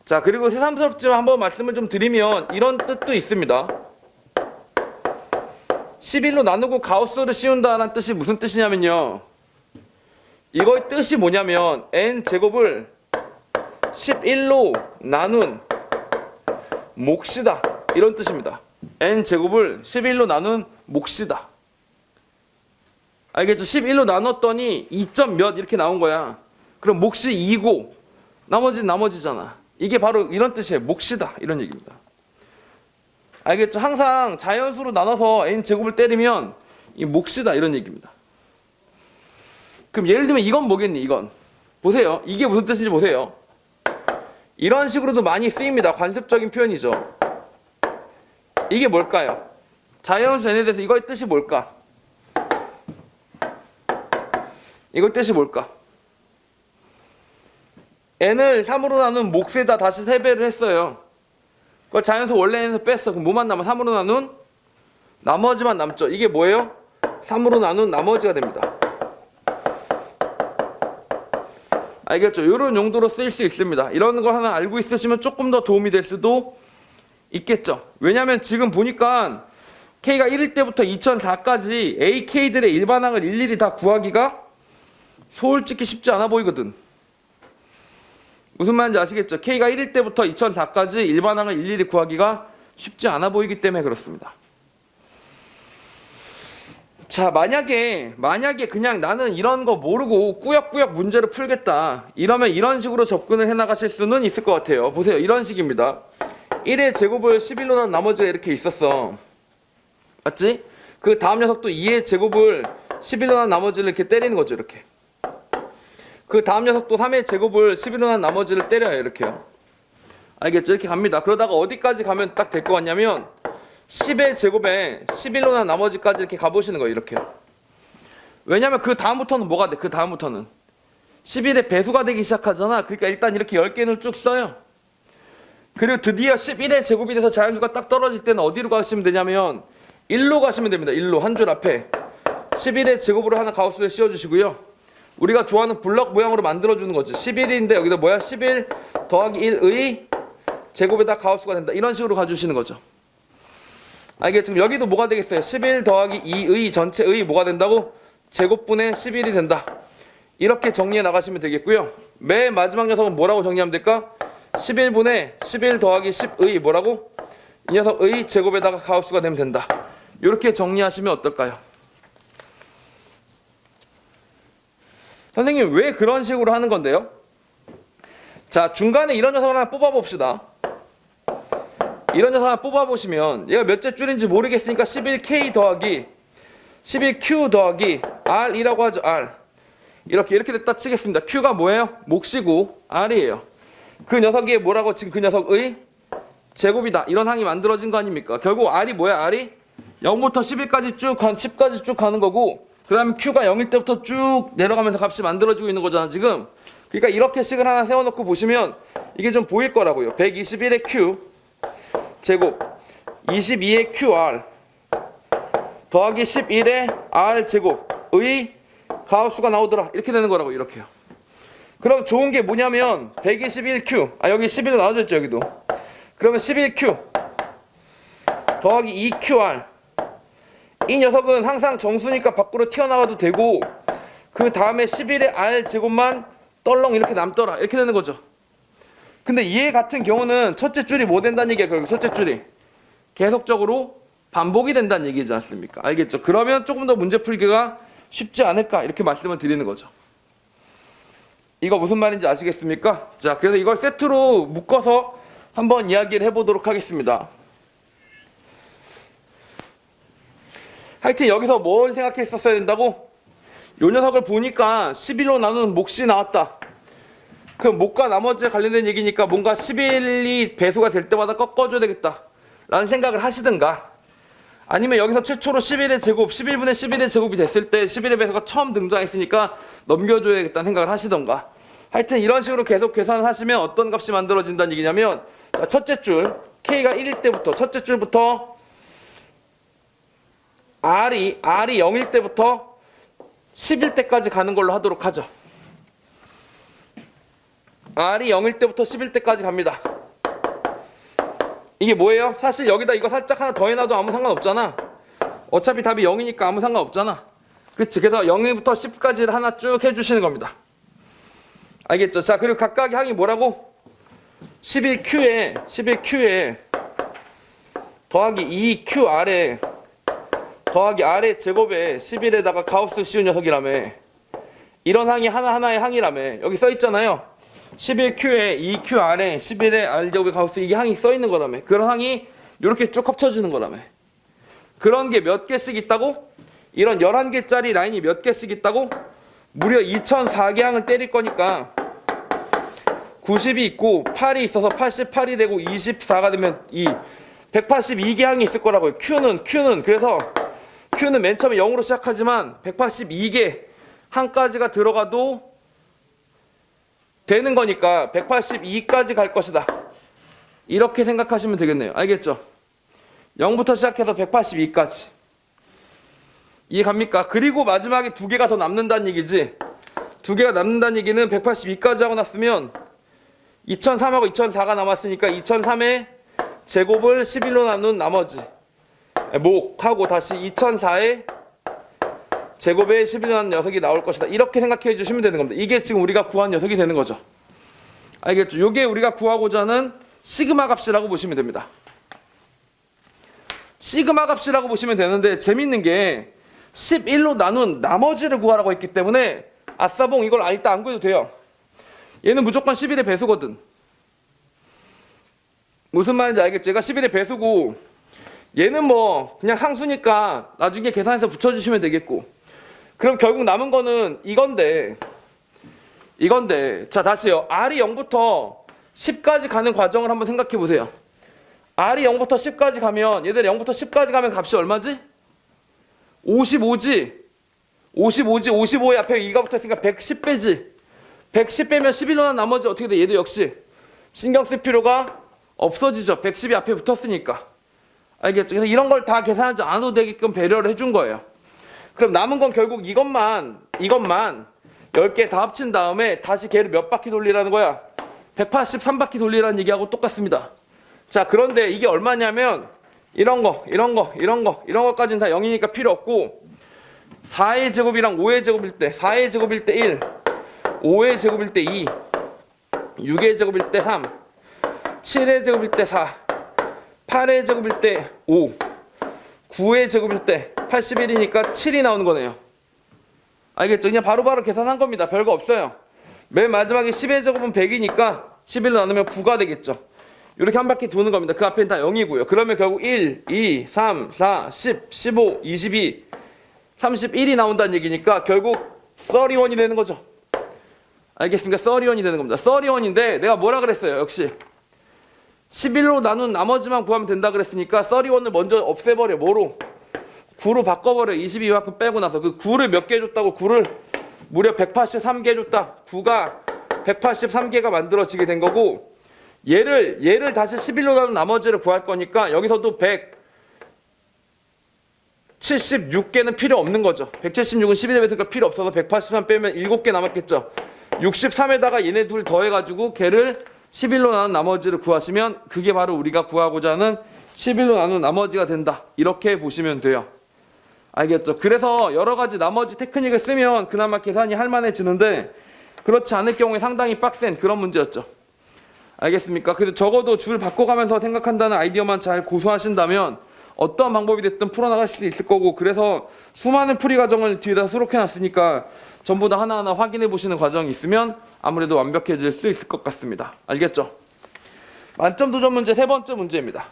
자, 그리고 새삼스럽지만 한번 말씀을 좀 드리면 이런 뜻도 있습니다. 11로 나누고 가우스를 씌운다는 뜻이 무슨 뜻이냐면요. 이거의 뜻이 뭐냐면 n제곱을 11로 나눈 몫이다. 이런 뜻입니다. n제곱을 11로 나눈 몫이다. 알겠죠? 11로 나눴더니 2점 몇 이렇게 나온 거야. 그럼 몫이 2고 나머지는 나머지잖아. 이게 바로 이런 뜻이에요. 몫이다. 이런 얘기입니다. 알겠죠? 항상 자연수로 나눠서 n제곱을 때리면 이 몫이다. 이런 얘기입니다. 그럼 예를 들면 이건 뭐겠니? 이건 보세요. 이게 무슨 뜻인지 보세요. 이런 식으로도 많이 쓰입니다. 관습적인 표현이죠. 이게 뭘까요? 자연수 n에 대해서 이거의 뜻이 뭘까? 이걸 뜻이 뭘까? n을 3으로 나눈 몫에다 다시 3배를 했어요. 그걸 자연수 원래 n에서 뺐어. 그럼 뭐만 남아? 3으로 나눈 나머지만 남죠. 이게 뭐예요? 3으로 나눈 나머지가 됩니다. 알겠죠? 이런 용도로 쓰일 수 있습니다. 이런 걸 하나 알고 있으시면 조금 더 도움이 될 수도 있겠죠. 왜냐하면 지금 보니까 K가 1일 때부터 2004까지 AK들의 일반항을 일일이 다 구하기가 솔직히 쉽지 않아 보이거든. 무슨 말인지 아시겠죠? K가 1일 때부터 2004까지 일반항을 일일이 구하기가 쉽지 않아 보이기 때문에 그렇습니다. 자, 만약에 그냥 나는 이런 거 모르고 꾸역꾸역 문제를 풀겠다. 이러면 이런 식으로 접근을 해나가실 수는 있을 것 같아요. 보세요. 이런 식입니다. 1의 제곱을 11로 나눈 나머지가 이렇게 있었어. 맞지? 그 다음 녀석도 2의 제곱을 11로 나눈 나머지를 이렇게 때리는 거죠. 이렇게. 그 다음 녀석도 3의 제곱을 11로 나눈 나머지를 때려요. 이렇게요. 알겠죠? 이렇게 갑니다. 그러다가 어디까지 가면 딱 될 것 같냐면 10의 제곱에 11로 나눈 나머지까지 이렇게 가보시는 거예요. 이렇게요. 왜냐면 그 다음부터는 뭐가 돼? 그 다음부터는 11의 배수가 되기 시작하잖아. 그러니까 일단 이렇게 10개는 쭉 써요. 그리고 드디어 11의 제곱이 돼서 자연수가 딱 떨어질 때는 어디로 가시면 되냐면 1로 가시면 됩니다. 1로 한 줄 앞에 11의 제곱으로 하나 가우스를 씌워주시고요. 우리가 좋아하는 블럭 모양으로 만들어주는 거지. 11인데 여기다 뭐야? 11 더하기 1의 제곱에다 가우스가 된다. 이런 식으로 가주시는 거죠. 알겠죠? 지금 여기도 뭐가 되겠어요? 11 더하기 2의 전체의 뭐가 된다고? 제곱분의 11이 된다. 이렇게 정리해 나가시면 되겠고요. 맨 마지막 녀석은 뭐라고 정리하면 될까? 11분의 11 더하기 10의 뭐라고? 이 녀석의 제곱에다가 가우스가 되면 된다. 이렇게 정리하시면 어떨까요? 선생님 왜 그런 식으로 하는 건데요? 자, 중간에 이런 녀석을 하나 뽑아봅시다. 이런 녀석 하나 뽑아보시면 얘가 몇째 줄인지 모르겠으니까 11K 더하기 11Q 더하기 R이라고 하죠. R. 이렇게 됐다 치겠습니다. Q가 뭐예요? 몫이고 R이에요. 그 녀석이 뭐라고? 지금 그 녀석의 제곱이다. 이런 항이 만들어진 거 아닙니까? 결국 R이 뭐야? R이 0부터 11까지 쭉 10까지 쭉 가는 거고, 그 다음에 Q가 0일 때부터 쭉 내려가면서 값이 만들어지고 있는 거잖아 지금. 그러니까 이렇게 식을 하나 세워놓고 보시면 이게 좀 보일 거라고요. 121의 Q 제곱 22의 QR 더하기 11의 R 제곱의 가우스가 나오더라. 이렇게 되는 거라고. 이렇게요. 그럼 좋은 게 뭐냐면 121Q 여기 11로 나눠져 있죠. 여기도. 그러면 11Q 더하기 2QR 이 녀석은 항상 정수니까 밖으로 튀어나와도 되고, 그 다음에 11의 R 제곱만 떨렁 이렇게 남더라. 이렇게 되는 거죠. 근데 얘 같은 경우는 첫째 줄이 뭐 된다는 얘기야. 결국 첫째 줄이 계속적으로 반복이 된다는 얘기지 않습니까? 알겠죠? 그러면 조금 더 문제 풀기가 쉽지 않을까 이렇게 말씀을 드리는 거죠. 이거 무슨 말인지 아시겠습니까? 자, 그래서 이걸 세트로 묶어서 한번 이야기를 해보도록 하겠습니다. 하여튼 여기서 뭘 생각했었어야 된다고? 요 녀석을 보니까 11로 나누는 몫이 나왔다. 그 몫과 나머지에 관련된 얘기니까 뭔가 11이 배수가 될 때마다 꺾어줘야 되겠다 라는 생각을 하시든가, 아니면 여기서 최초로 11의 제곱 11분의 11의 제곱이 됐을 때 11의 배수가 처음 등장했으니까 넘겨줘야겠다는 생각을 하시던가, 하여튼 이런 식으로 계속 계산을 하시면 어떤 값이 만들어진다는 얘기냐면, 자, 첫째 줄 K가 1일 때부터 첫째 줄부터 R이 0일 때부터 10일 때까지 가는 걸로 하도록 하죠. R이 0일 때부터 10일 때까지 갑니다. 이게 뭐예요? 사실 여기다 이거 살짝 하나 더 해놔도 아무 상관없잖아. 어차피 답이 0이니까 아무 상관없잖아. 그치? 그래서 0부터 10까지를 하나 쭉 해주시는 겁니다. 알겠죠? 자, 그리고 각각의 항이 뭐라고? 11Q에 더하기 2QR에 더하기 R의 제곱에 11에다가 가우스 씌운 녀석이라며. 이런 항이 하나하나의 항이라며. 여기 써있잖아요. 11Q에 2QR에 11의 R제곱에 가우스, 이게 항이 써있는 거라며. 그런 항이 이렇게 쭉 합쳐지는 거라며. 그런 게 몇 개씩 있다고? 이런 11개짜리 라인이 몇 개씩 있다고? 무려 2004개 항을 때릴 거니까 90이 있고 8이 있어서 88이 되고 24가 되면 182개 항이 있을 거라고요. Q는 그래서 Q는 맨 처음에 0으로 시작하지만 182개 항까지가 들어가도 되는 거니까 182까지 갈 것이다. 이렇게 생각하시면 되겠네요. 알겠죠? 0부터 시작해서 182까지. 이해 갑니까? 그리고 마지막에 두 개가 더 남는다는 얘기지. 두 개가 남는다는 얘기는 182까지 하고 났으면 2003하고 2004가 남았으니까 2003의 제곱을 11로 나눈 나머지 목하고 다시 2004의 제곱에 11로 나눈 녀석이 나올 것이다. 이렇게 생각해 주시면 되는 겁니다. 이게 지금 우리가 구한 녀석이 되는 거죠. 알겠죠? 이게 우리가 구하고자 하는 시그마 값이라고 보시면 됩니다. 시그마 값이라고 보시면 되는데, 재밌는 게 11로 나눈 나머지를 구하라고 했기 때문에 아싸봉 이걸 일단 안 구해도 돼요. 얘는 무조건 11의 배수거든. 무슨 말인지 알겠죠? 얘가 11의 배수고 얘는 뭐 그냥 상수니까 나중에 계산해서 붙여주시면 되겠고, 그럼 결국 남은 거는 이건데 자 다시요. R이 0부터 10까지 가는 과정을 한번 생각해 보세요. R이 0부터 10까지 가면, 얘들 0부터 10까지 가면 값이 얼마지? 55지? 55에 앞에 2가 붙어있으니까 110 빼지. 110 빼면 11로 난 나머지 어떻게 돼? 얘도 역시 신경 쓸 필요가 없어지죠. 110이 앞에 붙었으니까. 알겠죠? 그래서 이런 걸 다 계산하지 않아도 되게끔 배려를 해준 거예요. 그럼 남은 건 결국 이것만 10개 다 합친 다음에 다시 걔를 몇 바퀴 돌리라는 거야? 183바퀴 돌리라는 얘기하고 똑같습니다. 자, 그런데 이게 얼마냐면 이런 것까지는 다 0이니까 필요 없고, 4의 제곱이랑 5의 제곱일 때 4의 제곱일 때 1, 5의 제곱일 때 2, 6의 제곱일 때 3, 7의 제곱일 때 4, 8의 제곱일 때 5, 9의 제곱일 때 81이니까 7이 나오는 거네요. 알겠죠? 그냥 바로바로 계산한 겁니다. 별거 없어요. 맨 마지막에 10의 제곱은 100이니까 11로 나누면 9가 되겠죠. 이렇게 한 바퀴 도는 겁니다. 그 앞에는 다 0이고요. 그러면 결국 1, 2, 3, 4, 10, 15, 22, 31이 나온다는 얘기니까 결국 31이 되는 거죠. 알겠습니까? 31이 되는 겁니다. 31인데 내가 뭐라 그랬어요? 역시 11로 나눈 나머지만 구하면 된다 그랬으니까 31을 먼저 없애버려. 뭐로? 9로 바꿔버려. 22만큼 빼고 나서 그 9를 몇 개 줬다고? 9를 무려 183개 줬다. 9가 183개가 만들어지게 된 거고, 얘를 다시 11로 나눈 나머지를 구할 거니까 여기서도 176개는 필요 없는 거죠. 176은 11의 배수가 필요 없어서 183 빼면 7개 남았겠죠. 63에다가 얘네 둘 더해가지고 걔를 11로 나눈 나머지를 구하시면 그게 바로 우리가 구하고자 하는 11로 나눈 나머지가 된다. 이렇게 보시면 돼요. 알겠죠? 그래서 여러 가지 나머지 테크닉을 쓰면 그나마 계산이 할만해지는데, 그렇지 않을 경우에 상당히 빡센 그런 문제였죠. 알겠습니까? 그래서 적어도 줄 바꿔가면서 생각한다는 아이디어만 잘 고수하신다면 어떠한 방법이 됐든 풀어나가실 수 있을 거고, 그래서 수많은 풀이 과정을 뒤에다 수록해 놨으니까 전부 다 하나하나 확인해 보시는 과정이 있으면 아무래도 완벽해질 수 있을 것 같습니다. 알겠죠? 만점 도전 문제 세 번째 문제입니다.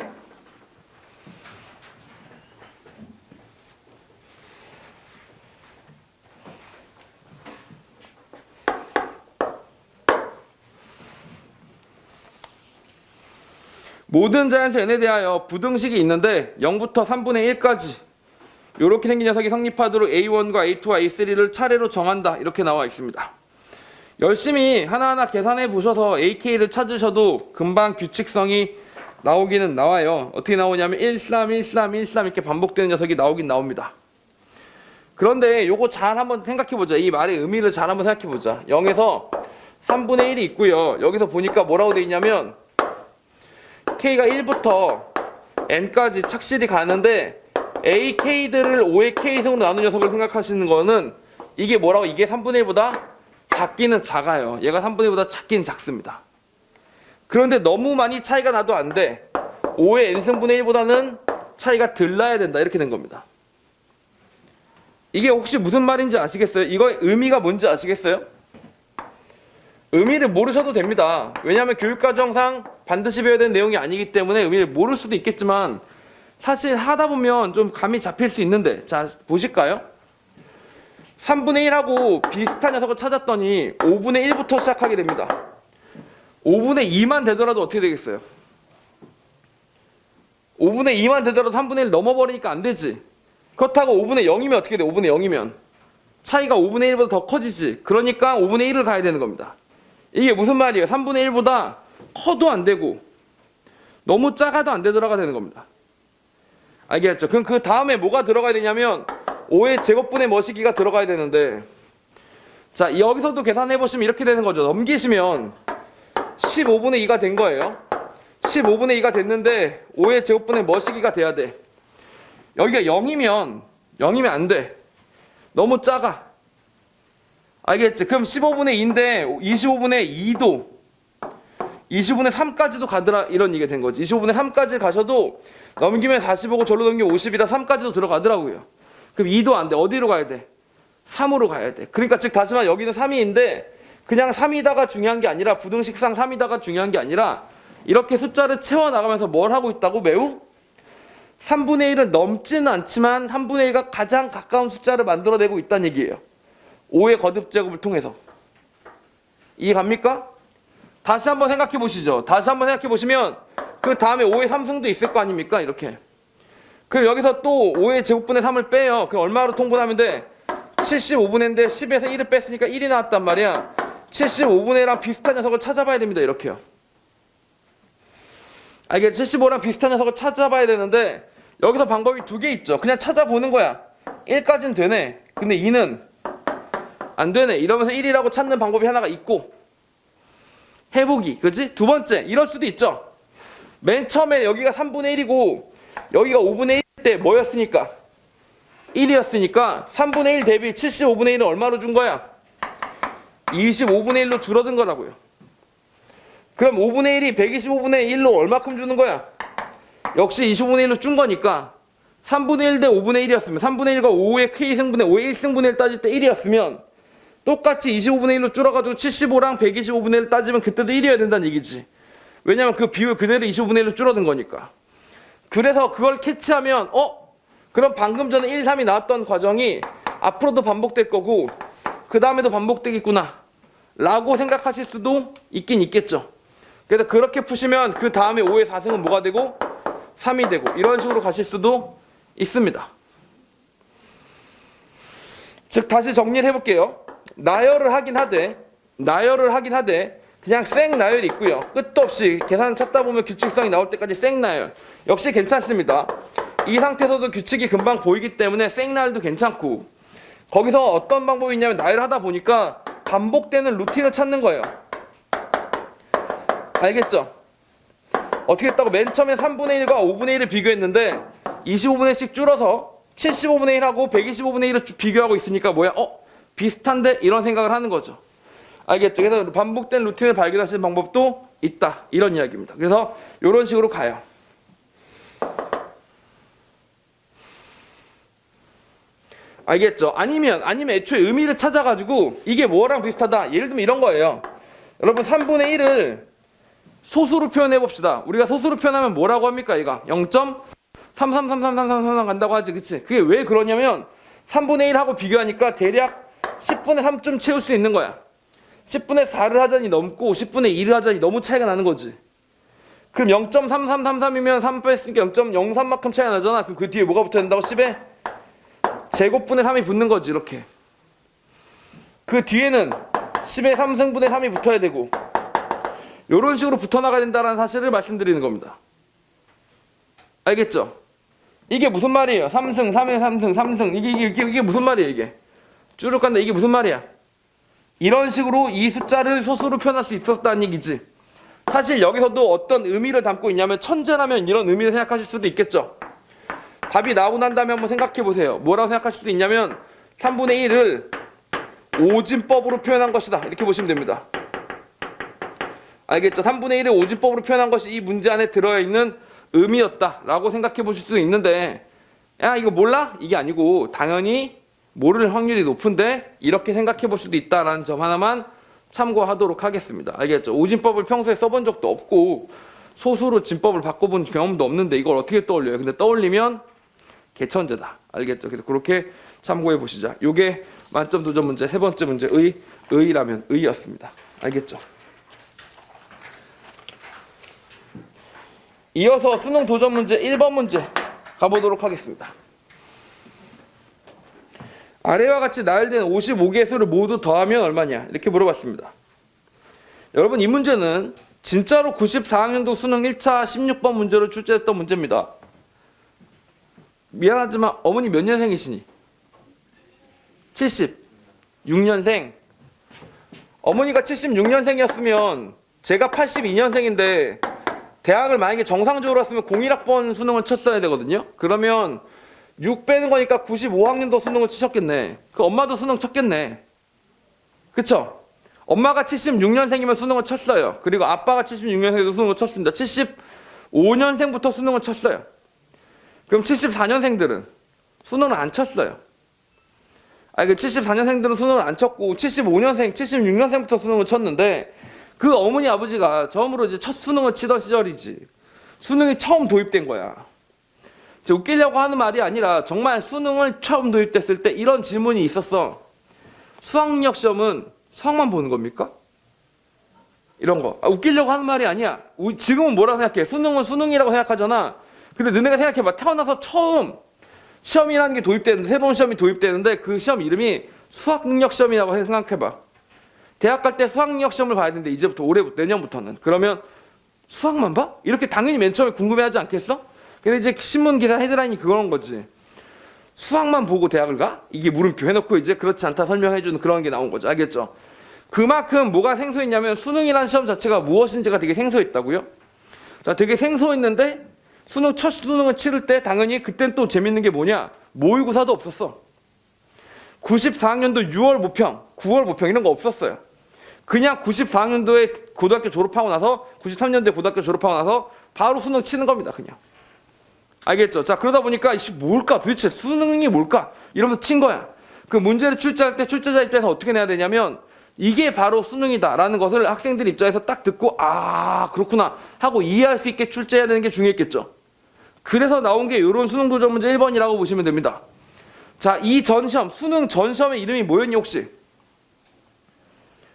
모든 자연수 n에 대하여 부등식이 있는데 0부터 3분의 1까지 이렇게 생긴 녀석이 성립하도록 A1과 A2와 A3를 차례로 정한다. 이렇게 나와 있습니다. 열심히 하나하나 계산해 보셔서 AK를 찾으셔도 금방 규칙성이 나오기는 나와요. 어떻게 나오냐면 13, 13, 13 이렇게 반복되는 녀석이 나오긴 나옵니다. 그런데 요거 잘 한번 생각해보자. 이 말의 의미를 잘 한번 생각해보자. 0에서 3분의 1이 있고요. 여기서 보니까 뭐라고 되어 있냐면 K가 1부터 N까지 착실히 가는데 A, K들을 5의 K승으로 나눈 녀석을 생각하시는 거는 이게 뭐라고? 이게 3분의 1보다 작기는 작아요. 얘가 3분의 1보다 작기는 작습니다. 그런데 너무 많이 차이가 나도 안 돼. 5의 n승분의 1보다는 차이가 덜 나야 된다. 이렇게 된 겁니다. 이게 혹시 무슨 말인지 아시겠어요? 이거의 의미가 뭔지 아시겠어요? 의미를 모르셔도 됩니다. 왜냐하면 교육과정상 반드시 배워야 되는 내용이 아니기 때문에 의미를 모를 수도 있겠지만 사실 하다 보면 좀 감이 잡힐 수 있는데, 자 보실까요? 3분의 1하고 비슷한 녀석을 찾았더니 5분의 1부터 시작하게 됩니다. 5분의 2만 되더라도 어떻게 되겠어요? 5분의 2만 되더라도 3분의 1 넘어버리니까 안 되지. 그렇다고 5분의 0이면 어떻게 돼? 5분의 0이면 차이가 5분의 1보다 더 커지지. 그러니까 5분의 1을 가야 되는 겁니다. 이게 무슨 말이에요? 3분의 1보다 커도 안 되고 너무 작아도 안 되더라가 되는 겁니다. 알겠죠? 그럼 그 다음에 뭐가 들어가야 되냐면 5의 제곱분의 머시기가 들어가야 되는데, 자 여기서도 계산해보시면 이렇게 되는 거죠. 넘기시면 15분의 2가 된 거예요. 15분의 2가 됐는데 5의 제곱분의 머시기가 돼야 돼. 여기가 0이면 안 돼. 너무 작아. 알겠지? 그럼 15분의 2인데 25분의 2도 20분의 3까지도 가더라, 이런 얘기가 된 거지. 25분의 3까지 가셔도 넘기면 45고 절로 넘기면 50이라 3까지도 들어가더라고요. 그럼 2도 안 돼. 어디로 가야 돼? 3으로 가야 돼. 그러니까 즉 다시 말해 여기는 3이인데 그냥 3이다가 중요한 게 아니라, 부등식상 3이다가 중요한 게 아니라 이렇게 숫자를 채워나가면서 뭘 하고 있다고? 매우 3분의 1을 넘지는 않지만 3분의 1과 가장 가까운 숫자를 만들어내고 있다는 얘기예요. 5의 거듭제곱을 통해서. 이해 갑니까? 다시 한번 생각해 보시죠. 다시 한번 생각해 보시면 그 다음에 5의 3승도 있을 거 아닙니까? 이렇게. 그럼 여기서 또 5의 제곱분의 3을 빼요. 그럼 얼마로 통분하면 돼? 75분의인데 10에서 1을 뺐으니까 1이 나왔단 말이야. 75분의 1랑 비슷한 녀석을 찾아봐야 됩니다. 이렇게요. 알겠죠? 75랑 비슷한 녀석을 찾아봐야 되는데 여기서 방법이 두 개 있죠. 그냥 찾아보는 거야. 1까지는 되네. 근데 2는 안 되네. 이러면서 1이라고 찾는 방법이 하나가 있고, 해보기. 그치? 두 번째, 이럴 수도 있죠. 맨 처음에 여기가 3분의 1이고 여기가 5분의 1일 때 뭐였으니까? 1이었으니까 3분의 1 대비 75분의 1은 얼마로 준 거야? 25분의 1로 줄어든 거라고요. 그럼 5분의 1이 125분의 1로 얼마큼 주는 거야? 역시 25분의 1로 준 거니까 3분의 1 대 5분의 1이었으면 3분의 1과 5의 K승분의 5의 1승분의 1 따질 때 1이었으면 똑같이 25분의 1로 줄어가지고 75랑 125분의 1 따지면 그때도 1이어야 된다는 얘기지. 왜냐면 그 비율 그대로 25분의 1로 줄어든 거니까. 그래서 그걸 캐치하면 그럼 방금 전에 1, 3이 나왔던 과정이 앞으로도 반복될 거고 그 다음에도 반복되겠구나 라고 생각하실 수도 있긴 있겠죠. 그래서 그렇게 푸시면 그 다음에 5의 4승은 뭐가 되고 3이 되고 이런 식으로 가실 수도 있습니다. 즉 다시 정리를 해볼게요. 나열을 하긴 하되 그냥 생 나열이 있고요. 끝도 없이 계산 찾다 보면 규칙성이 나올 때까지 생 나열 역시 괜찮습니다. 이 상태에서도 규칙이 금방 보이기 때문에 생 나열도 괜찮고, 거기서 어떤 방법이 있냐면 나열을 하다 보니까 반복되는 루틴을 찾는 거예요. 알겠죠? 어떻게 했다고? 맨 처음에 3분의 1과 5분의 1을 비교했는데 25분의 1씩 줄어서 75분의 1하고 125분의 1을 비교하고 있으니까 뭐야? 비슷한데? 이런 생각을 하는 거죠. 알겠죠? 그래서 반복된 루틴을 발견하시는 방법도 있다. 이런 이야기입니다. 그래서 이런 식으로 가요. 알겠죠? 아니면 애초에 의미를 찾아가지고 이게 뭐랑 비슷하다. 예를 들면 이런 거예요. 여러분 3분의 1을 소수로 표현해 봅시다. 우리가 소수로 표현하면 뭐라고 합니까? 얘가 0.33333333 간다고 하지. 그치? 그게 왜 그러냐면 3분의 1하고 비교하니까 대략 10분의 3쯤 채울 수 있는 거야. 10분의 4를 하자니 넘고 10분의 2를 하자니 너무 차이가 나는 거지. 그럼 0.3333이면 3 뺐으니까 0.03만큼 차이가 나잖아. 그럼 그 뒤에 뭐가 붙어야 된다고? 10에 제곱분의 3이 붙는 거지. 이렇게. 그 뒤에는 10의 3승분의 3이 붙어야 되고 이런 식으로 붙어나가야 된다는 사실을 말씀드리는 겁니다. 알겠죠? 이게 무슨 말이에요? 3승, 3의 3승, 3승 이게 무슨 말이에요? 이게 쭈룩 간다. 이게 무슨 말이야? 이런 식으로 이 숫자를 소수로 표현할 수 있었다는 얘기지. 사실 여기서도 어떤 의미를 담고 있냐면 천재라면 이런 의미를 생각하실 수도 있겠죠. 답이 나오고 난 다음에 한번 생각해 보세요. 뭐라고 생각하실 수 있냐면 3분의 1을 오진법으로 표현한 것이다. 이렇게 보시면 됩니다. 알겠죠? 3분의 1을 오진법으로 표현한 것이 이 문제 안에 들어있는 의미였다 라고 생각해 보실 수도 있는데, 야 이거 몰라? 이게 아니고 당연히 모를 확률이 높은데 이렇게 생각해 볼 수도 있다라는 점 하나만 참고하도록 하겠습니다. 알겠죠? 오진법을 평소에 써본 적도 없고 소수로 진법을 바꿔본 경험도 없는데 이걸 어떻게 떠올려요? 근데 떠올리면 개천재다. 알겠죠? 그래서 그렇게 참고해 보시자. 요게 만점 도전 문제 세 번째 문제 의라면 의였습니다. 알겠죠? 이어서 수능 도전 문제 1번 문제 가보도록 하겠습니다. 아래와 같이 나열된 55개의 수를 모두 더하면 얼마냐? 이렇게 물어봤습니다. 여러분 이 문제는 진짜로 94학년도 수능 1차 16번 문제로 출제했던 문제입니다. 미안하지만 어머니 몇 년생이시니? 76년생. 어머니가 76년생이었으면 제가 82년생인데 대학을 만약에 정상적으로 왔으면 01학번 수능을 쳤어야 되거든요. 그러면 6 빼는 거니까 95학년도 수능을 치셨겠네. 그 엄마도 수능 쳤겠네. 그쵸? 엄마가 76년생이면 수능을 쳤어요. 그리고 아빠가 76년생에도 수능을 쳤습니다. 75년생부터 수능을 쳤어요. 그럼 74년생들은 수능을 안 쳤어요. 그 74년생들은 수능을 안 쳤고 75년생, 76년생부터 수능을 쳤는데 그 어머니 아버지가 처음으로 이제 첫 수능을 치던 시절이지. 수능이 처음 도입된 거야. 웃기려고 하는 말이 아니라 정말 수능을 처음 도입됐을 때 이런 질문이 있었어. 수학력 시험은 수학만 보는 겁니까? 이런 거. 웃기려고 하는 말이 아니야. 지금은 뭐라고 생각해? 수능은 수능이라고 생각하잖아. 근데 너네가 생각해봐. 태어나서 처음 시험이라는 게 도입되는데, 새로운 시험이 도입되는데 그 시험 이름이 수학능력 시험이라고 생각해봐. 대학 갈 때 수학능력 시험을 봐야 되는데 이제부터 올해부터 내년부터는. 그러면 수학만 봐? 이렇게 당연히 맨 처음에 궁금해하지 않겠어? 근데 이제 신문 기사 헤드라인이 그런 거지. 수학만 보고 대학을 가? 이게 물음표 해놓고 이제 그렇지 않다 설명해주는 그런 게 나온 거죠. 알겠죠? 그만큼 뭐가 생소했냐면 수능이라는 시험 자체가 무엇인지가 되게 생소했다고요? 자, 되게 생소했는데 첫 수능을 치를 때 당연히 그땐 또 재밌는 게 뭐냐? 모의고사도 없었어. 94학년도 6월 모평, 9월 모평 이런 거 없었어요. 그냥 94학년도에 고등학교 졸업하고 나서 93년도에 고등학교 졸업하고 나서 바로 수능 치는 겁니다. 그냥. 알겠죠? 자, 그러다 보니까 뭘까? 도대체 수능이 뭘까? 이러면서 친 거야. 그 문제를 출제할 때 출제자 입장에서 어떻게 내야 되냐면 이게 바로 수능이다 라는 것을 학생들 입장에서 딱 듣고 아 그렇구나 하고 이해할 수 있게 출제해야 되는 게 중요했겠죠. 그래서 나온 게 이런 수능 도전 문제 1번이라고 보시면 됩니다. 자, 이 전시험, 수능 전시험의 이름이 뭐였니 혹시?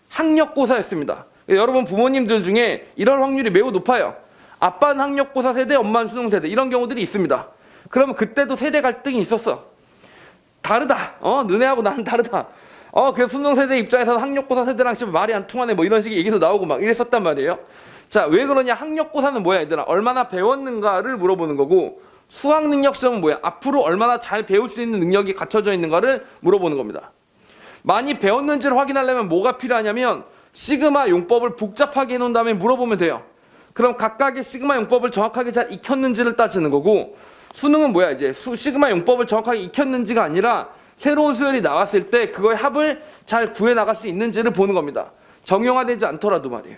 학력고사였습니다. 여러분 부모님들 중에 이런 확률이 매우 높아요. 아빠는 학력고사 세대, 엄마는 수능 세대 이런 경우들이 있습니다. 그러면 그때도 세대 갈등이 있었어. 다르다. 너네하고 나는 다르다. 그래서 수능 세대 입장에서 학력고사 세대랑 지금 말이 안 통하네 뭐 이런 식의 얘기도 나오고 막 이랬었단 말이에요. 자, 왜 그러냐? 학력고사는 뭐야 얘들아? 얼마나 배웠는가를 물어보는 거고 수학능력 시험은 뭐야? 앞으로 얼마나 잘 배울 수 있는 능력이 갖춰져 있는가를 물어보는 겁니다. 많이 배웠는지를 확인하려면 뭐가 필요하냐면 시그마 용법을 복잡하게 해놓은 다음에 물어보면 돼요. 그럼 각각의 시그마 용법을 정확하게 잘 익혔는지를 따지는 거고 수능은 뭐야? 이제 시그마 용법을 정확하게 익혔는지가 아니라 새로운 수열이 나왔을 때 그거의 합을 잘 구해나갈 수 있는지를 보는 겁니다. 정형화되지 않더라도 말이에요.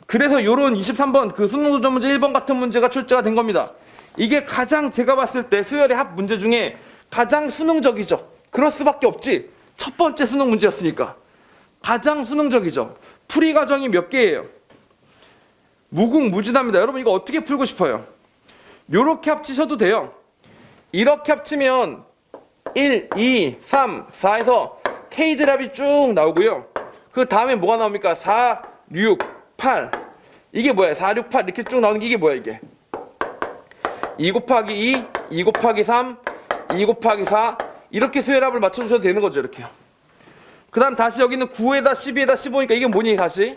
그래서 요런 23번 그 수능 도전 문제 1번 같은 문제가 출제가 된 겁니다. 이게 가장 제가 봤을 때 수열의 합 문제 중에 가장 수능적이죠. 그럴 수밖에 없지. 첫 번째 수능 문제였으니까. 가장 수능적이죠. 풀이 과정이 몇 개예요? 무궁무진합니다. 여러분 이거 어떻게 풀고 싶어요? 요렇게 합치셔도 돼요. 이렇게 합치면 1, 2, 3, 4에서 K드랍이 쭉 나오고요. 그 다음에 뭐가 나옵니까? 4, 6, 8 이게 뭐야? 4, 6, 8 이렇게 쭉 나오는 게 이게 뭐야 이게? 2 곱하기 2, 2 곱하기 3, 2 곱하기 4 이렇게 수열합을 맞춰주셔도 되는 거죠. 이렇게요. 그 다음 다시 여기는 9에다 12에다 15니까 이게 뭐니 다시?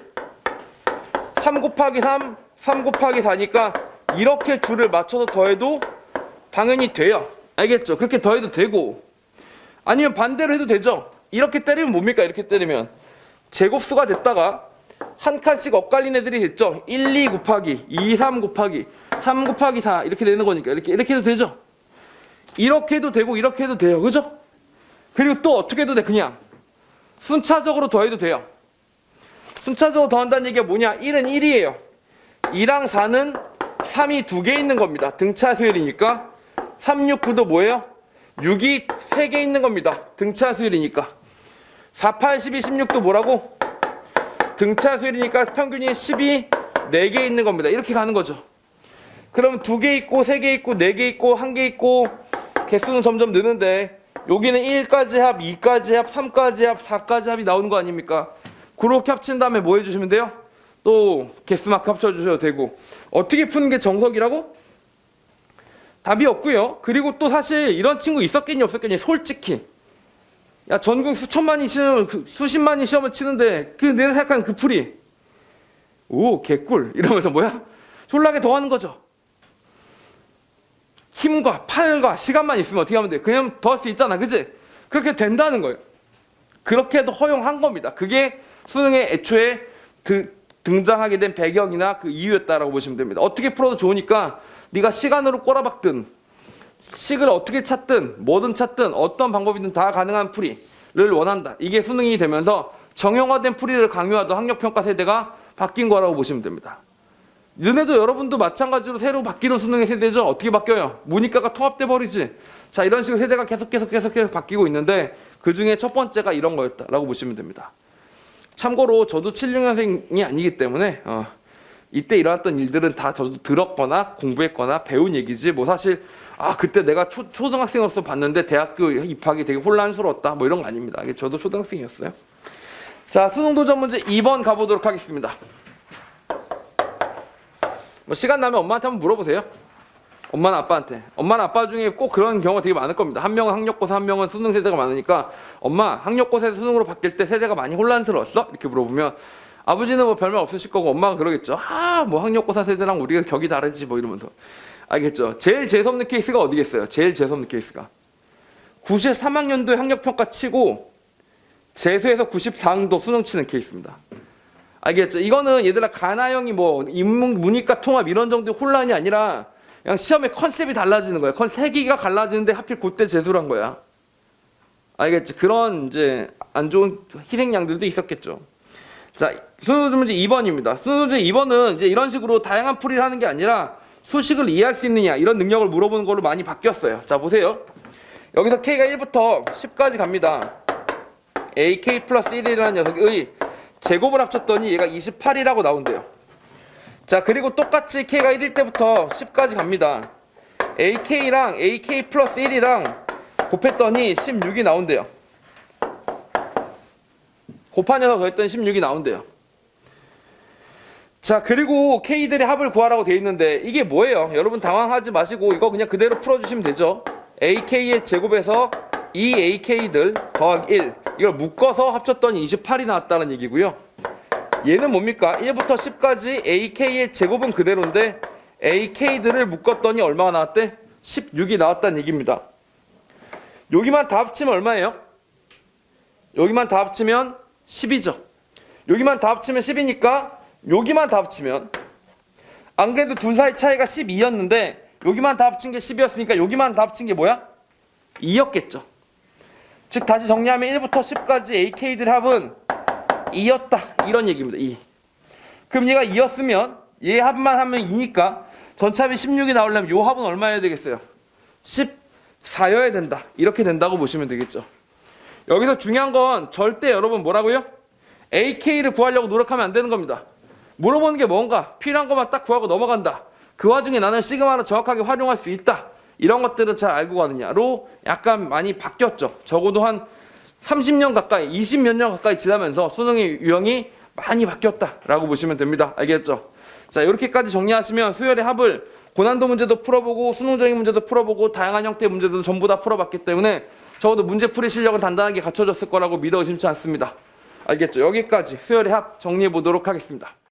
3 곱하기 3, 3 곱하기 4니까 이렇게 줄을 맞춰서 더해도 당연히 돼요. 알겠죠? 그렇게 더해도 되고 아니면 반대로 해도 되죠. 이렇게 때리면 뭡니까? 이렇게 때리면 제곱수가 됐다가 한 칸씩 엇갈린 애들이 됐죠. 1, 2 곱하기 2, 3 곱하기 3 곱하기 4 이렇게 되는 거니까 이렇게 해도 되죠. 이렇게 해도 되고 이렇게 해도 돼요. 그죠? 그리고 또 어떻게 해도 돼. 그냥 순차적으로 더해도 돼요. 순차적으로 더한다는 얘기가 뭐냐? 1은 1이에요. 2랑 4는 3이 2개 있는 겁니다. 등차 수열이니까. 3, 6, 9도 뭐예요? 6이 3개 있는 겁니다. 등차 수열이니까. 4, 8, 12, 16도 뭐라고? 등차 수열이니까 평균이 10이 4개 있는 겁니다. 이렇게 가는 거죠. 그럼 2개 있고 3개 있고 4개 있고 1개 있고 개수는 점점 느는데 여기는 1까지 합, 2까지 합, 3까지 합, 4까지 합이 나오는 거 아닙니까? 그렇게 합친 다음에 뭐 해주시면 돼요? 또 개수만큼 합쳐주셔도 되고. 어떻게 푸는 게 정석이라고? 답이 없고요. 그리고 또 사실 이런 친구 있었겠니 없었겠니? 솔직히 야 전국 수천만이 시험, 수십만이 시험을 치는데 그 내가 생각하는 그 풀이 오 개꿀 이러면서 뭐야? 졸라게 더하는 거죠. 힘과 팔과 시간만 있으면 어떻게 하면 돼? 그냥 더 할 수 있잖아. 그치? 그렇게 된다는 거예요. 그렇게 해도 허용한 겁니다. 그게 수능에 애초에 등장하게 된 배경이나 그 이유였다라고 보시면 됩니다. 어떻게 풀어도 좋으니까 네가 시간으로 꼬라박든 식을 어떻게 찾든 뭐든 찾든 어떤 방법이든 다 가능한 풀이를 원한다. 이게 수능이 되면서 정형화된 풀이를 강요하던 학력평가 세대가 바뀐 거라고 보시면 됩니다. 너네도 여러분도 마찬가지로 새로 바뀌는 수능의 세대죠. 어떻게 바뀌어요? 문이과가 통합돼 버리지. 자, 이런 식으로 세대가 계속 바뀌고 있는데 그 중에 첫 번째가 이런 거였다라고 보시면 됩니다. 참고로 저도 76년생이 아니기 때문에 이때 일어났던 일들은 다 저도 들었거나 공부했거나 배운 얘기지 뭐 사실 그때 내가 초등학생으로서 봤는데 대학교 입학이 되게 혼란스러웠다 뭐 이런 거 아닙니다. 저도 초등학생이었어요. 자, 수능 도전 문제 2번 가보도록 하겠습니다. 뭐 시간 나면 엄마한테 한번 물어보세요. 엄마나 아빠한테. 엄마나 아빠 중에 꼭 그런 경우가 되게 많을 겁니다. 한 명은 학력고사, 한 명은 수능 세대가 많으니까 엄마 학력고사에서 수능으로 바뀔 때 세대가 많이 혼란스러웠어? 이렇게 물어보면 아버지는 뭐 별말 없으실 거고 엄마가 그러겠죠. 뭐 학력고사 세대랑 우리가 격이 다르지 뭐 이러면서. 알겠죠? 제일 재수없는 케이스가 어디겠어요? 제일 재수없는 케이스가 93학년도에 학력평가 치고 재수에서 94학년도 수능 치는 케이스입니다. 알겠죠? 이거는 얘들아 가나형이 뭐 인문 문이과 통합 이런 정도의 혼란이 아니라 그냥 시험의 컨셉이 달라지는 거야. 세기가 갈라지는데 하필 그때 재수를 한 거야. 알겠지? 그런 이제 안 좋은 희생양들도 있었겠죠. 자, 수능 문제 2번입니다. 수능 문제 2번은 이제 이런 식으로 다양한 풀이를 하는 게 아니라 수식을 이해할 수 있느냐 이런 능력을 물어보는 걸로 많이 바뀌었어요. 자, 보세요. 여기서 K가 1부터 10까지 갑니다. AK 플러스 1이라는 녀석의 제곱을 합쳤더니 얘가 28이라고 나온대요. 자, 그리고 똑같이 K가 1일 때부터 10까지 갑니다. AK랑 AK 플러스 1이랑 곱했더니 16이 나온대요. 곱한 녀석 더했더니 16이 나온대요. 자, 그리고 K들의 합을 구하라고 돼 있는데 이게 뭐예요? 여러분 당황하지 마시고 이거 그냥 그대로 풀어주시면 되죠. AK의 제곱에서 이 AK들 더하기 1 이걸 묶어서 합쳤더니 28이 나왔다는 얘기고요. 얘는 뭡니까? 1부터 10까지 AK의 제곱은 그대로인데 AK들을 묶었더니 얼마가 나왔대? 16이 나왔다는 얘기입니다. 여기만 다 합치면 얼마예요? 여기만 다 합치면 10이죠. 여기만 다 합치면 10이니까 여기만 다 합치면 안 그래도 둘 사이 차이가 12였는데 여기만 다 합친 게 10이었으니까 여기만 다 합친 게 뭐야? 2였겠죠. 즉 다시 정리하면 1부터 10까지 AK들 합은 2였다 이런 얘기입니다. 2. 그럼 얘가 2였으면 얘 합만 하면 2니까 전차합이 16이 나오려면 요 합은 얼마여야 되겠어요? 14여야 된다. 이렇게 된다고 보시면 되겠죠. 여기서 중요한 건 절대 여러분 뭐라고요? AK를 구하려고 노력하면 안 되는 겁니다. 물어보는 게 뭔가 필요한 것만 딱 구하고 넘어간다. 그 와중에 나는 시그마를 정확하게 활용할 수 있다. 이런 것들을 잘 알고 가느냐로 약간 많이 바뀌었죠. 적어도 한 30년 가까이 20몇 년 가까이 지나면서 수능의 유형이 많이 바뀌었다라고 보시면 됩니다. 알겠죠? 자, 이렇게까지 정리하시면 수열의 합을 고난도 문제도 풀어보고 수능적인 문제도 풀어보고 다양한 형태의 문제도 전부 다 풀어봤기 때문에 적어도 문제풀이 실력은 단단하게 갖춰졌을 거라고 믿어 의심치 않습니다. 알겠죠? 여기까지 수열의 합 정리해 보도록 하겠습니다.